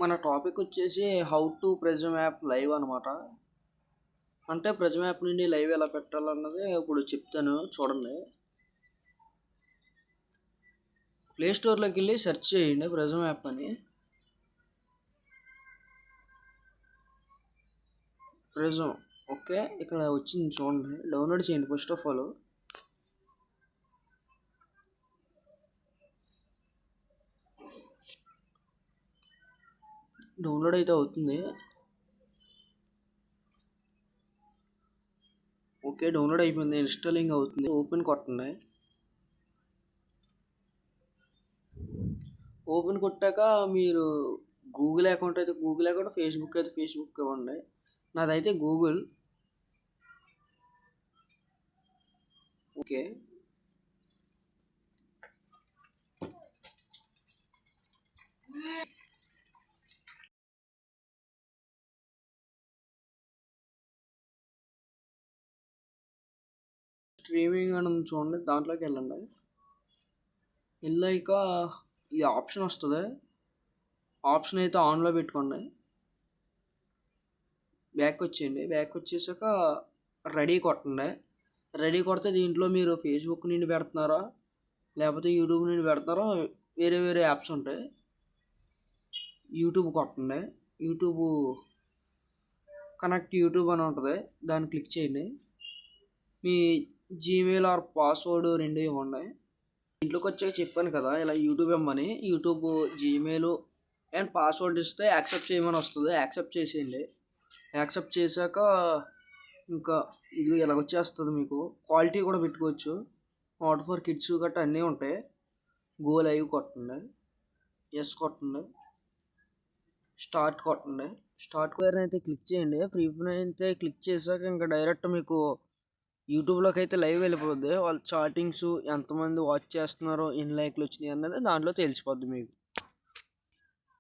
మన టాపిక్ వచ్చేసి how to prism app live అనమాట. అంటే ప్రిజమ్ యాప్ నుండి లైవ్ ఎలా పెట్టాలన్నది ఇప్పుడు చెప్తాను చూడండి. ప్లే స్టోర్లోకి వెళ్ళి సెర్చ్ చేయండి ప్రిజమ్ యాప్ అని. ప్రిజమ్ ఓకే, ఇక్కడ వచ్చింది చూడండి. డౌన్లోడ్ చేయండి ఫస్ట్ ఆఫ్ ఆల్. డౌన్లోడ్ అయితే అవుతుంది. ఓకే, డౌన్లోడ్ అయిపోయింది. ఇన్స్టాలింగ్ అవుతుంది. ఓపెన్ కొట్టండి. ఓపెన్ కొట్టాక మీరు గూగుల్ అకౌంట్ అయితే గూగుల్ అకౌంట్, ఫేస్బుక్ అయితే ఫేస్బుక్ ఇవ్వండి. నాదైతే గూగుల్. ఓకే, స్ట్రీమింగ్ అని చూడండి, దాంట్లోకి వెళ్ళండి. వెళ్ళాక ఈ ఆప్షన్ వస్తుంది. ఆప్షన్ అయితే ఆన్లో పెట్టుకోండి. బ్యాక్ వచ్చేయండి. బ్యాక్ వచ్చేసాక రెడీ కొట్టండి. రెడీ కొడితే దీంట్లో మీరు ఫేస్బుక్ నుండి పెడుతున్నారా లేకపోతే యూట్యూబ్ నుండి పెడతారా, వేరే వేరే యాప్స్ ఉంటాయి. యూట్యూబ్ కొట్టండి. యూట్యూబ్ కనెక్ట్ యూట్యూబ్ అని ఉంటుంది, దాన్ని క్లిక్ చేయండి. మీ జీమెయిల్ ఆర్ పాస్వర్డ్ రెండు ఇవ్వండి. ఇంట్లోకి వచ్చాక చెప్పాను కదా ఇలా యూట్యూబ్ ఇవ్వమని. యూట్యూబ్, జీమెయిల్ అండ్ పాస్వర్డ్ ఇస్తే యాక్సెప్ట్ చేయమని వస్తుంది. యాక్సెప్ట్ చేసేయండి. యాక్సెప్ట్ చేశాక ఇంకా ఇది ఇలా వచ్చేస్తుంది. మీకు క్వాలిటీ కూడా పెట్టుకోవచ్చు. నాట్ ఫర్ కిడ్స్ గట్రా అన్నీ ఉంటాయి. గో లైవ్ కొట్టండి. ఎస్ కొట్టండి. స్టార్ట్ కొట్టండి. స్టార్ట్ క్వైర్ అయితే క్లిక్ చేయండి. ఫ్రీ ఫైర్ అయితే క్లిక్ చేశాక ఇంకా డైరెక్ట్ మీకు యూట్యూబ్లోకి అయితే లైవ్ వెళ్ళిపోద్ది. వాళ్ళ చాటింగ్స్ ఎంతమంది వాచ్ చేస్తున్నారో, ఎన్ని లైక్లు వచ్చినాయి అన్నది దాంట్లో తెలిసిపోద్ది మీకు.